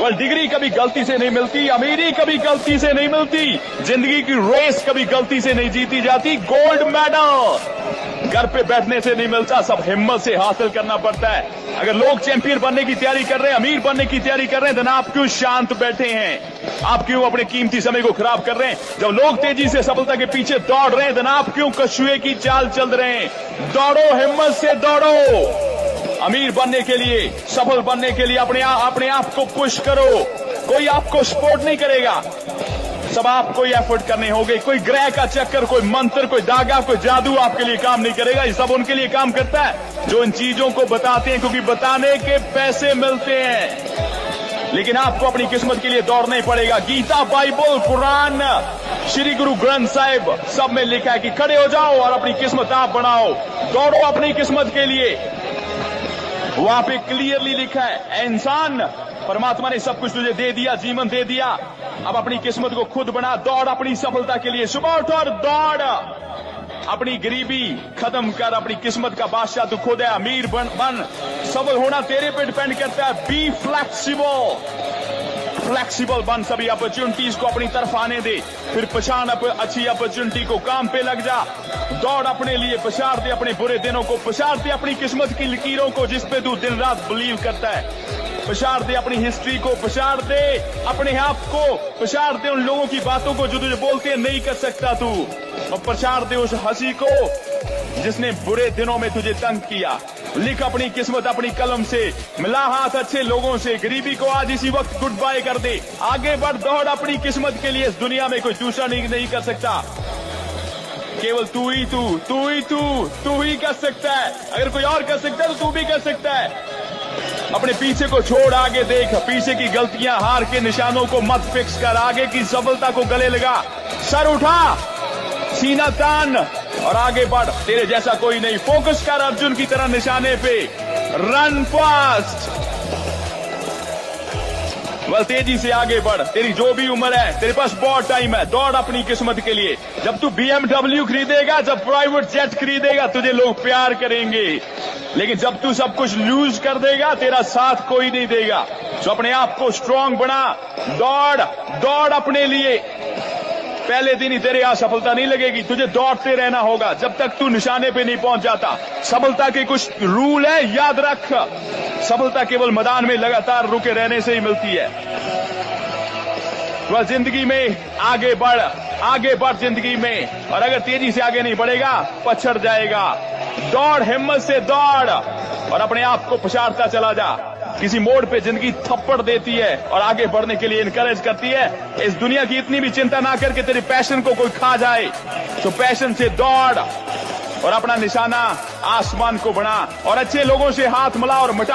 वह डिग्री कभी गलती से नहीं मिलती, अमीरी कभी गलती से नहीं मिलती, जिंदगी की रेस कभी गलती से नहीं जीती जाती। गोल्ड मेडल घर पे बैठने से नहीं मिलता, सब हिम्मत से हासिल करना पड़ता है। अगर लोग चैंपियन बनने की तैयारी कर रहे हैं, अमीर बनने की तैयारी कर रहे हैं, तो आप क्यों शांत बैठे हैं? आप क्यों अपने कीमती समय को खराब कर रहे हैं? जब लोग तेजी से सफलता के पीछे दौड़ रहे हैं, तो आप क्यों कछुए की चाल चल रहे हैं? दौड़ो, हिम्मत से दौड़ो। अमीर बनने के लिए, सफल बनने के लिए अपने आप को पुश करो। कोई आपको सपोर्ट नहीं करेगा, सब आपको ही एफर्ट करने होंगे। कोई ग्रह का चक्कर, कोई मंत्र, कोई धागा, कोई जादू आपके लिए काम नहीं करेगा। ये सब उनके लिए काम करता है जो इन चीजों को बताते हैं, क्योंकि बताने के पैसे मिलते हैं। लेकिन आपको अपनी किस्मत के लिए दौड़ना ही पड़ेगा। गीता, बाइबल, कुरान, श्री गुरु ग्रंथ साहिब, सब में लिखा है कि खड़े हो जाओ और अपनी किस्मत आप बनाओ। दौड़ो अपनी किस्मत के लिए। वहां पे क्लियरली लिखा है, इंसान, परमात्मा ने सब कुछ तुझे दे दिया, जीवन दे दिया, अब अपनी किस्मत को खुद बना। दौड़ अपनी सफलता के लिए, सुबह उठ और दौड़। अपनी गरीबी खत्म कर, अपनी किस्मत का बादशाह तू खुद है। अमीर बन, सफल होना तेरे पे डिपेंड करता है। बी फ्लेक्सिबल बन, सभी अपॉर्चुनिटीज को अपनी तरफ आने दे, फिर पहचान अच्छी अपॉर्चुनिटी को, काम पे लग जा। दौड़ अपने लिए, पछाड़ दे अपने बुरे दिनों को, पछाड़ दे अपनी किस्मत की लकीरों को जिस पे तू दिन रात बिलीव करता है। पछाड़ दे अपनी हिस्ट्री को, पछाड़ दे अपने आप को, पछाड़ दे उन लोगों की बातों को जो तुझे बोलते हैं नहीं कर सकता तू, और पछाड़ दे उस हंसी को जिसने बुरे दिनों में तुझे तंग किया। लिख अपनी किस्मत अपनी कलम से, मिला हाथ अच्छे लोगों से, गरीबी को आज इसी वक्त गुड बाय कर दे। आगे बढ़, दौड़ अपनी किस्मत के लिए। इस दुनिया में कोई दूसरा नहीं कर सकता, केवल तू ही कर सकता है। अगर कोई और कर सकता है तो तू भी कर सकता है। अपने पीछे को छोड़, आगे देख। पीछे की गलतियां, हार के निशानों को मत फिक्स कर, आगे की सफलता को गले लगा। सर उठा, सीना तान और आगे बढ़। तेरे जैसा कोई नहीं। फोकस कर अर्जुन की तरह निशाने पे। रन फास्ट, बस तेजी से आगे बढ़। तेरी जो भी उम्र है, तेरे पास बहुत टाइम है। दौड़ अपनी किस्मत के लिए। जब तू BMW खरीदेगा, जब प्राइवेट जेट खरीदेगा, तुझे लोग प्यार करेंगे। लेकिन जब तू सब कुछ लूज कर देगा, तेरा साथ कोई नहीं देगा। तो अपने आप को स्ट्रांग बना। दौड़ अपने लिए। पहले दिन ही तेरे यहां सफलता नहीं लगेगी, तुझे दौड़ते रहना होगा जब तक तू निशाने पे नहीं पहुंच जाता। सफलता के कुछ रूल है, याद रख। सफलता केवल मैदान में लगातार रुके रहने से ही मिलती है। तो जिंदगी में आगे बढ़ जिंदगी में, और अगर तेजी से आगे नहीं बढ़ेगा पछड़ जाएगा। दौड़, हिम्मत से दौड़ और अपने आप को पछाड़ता चला जा। किसी मोड़ पे जिंदगी थप्पड़ देती है और आगे बढ़ने के लिए इनकरेज करती है। इस दुनिया की इतनी भी चिंता ना करके तेरे पैशन को कोई खा जाए, तो पैशन से दौड़ और अपना निशाना आसमान को बना, और अच्छे लोगों से हाथ मिला और मिटा।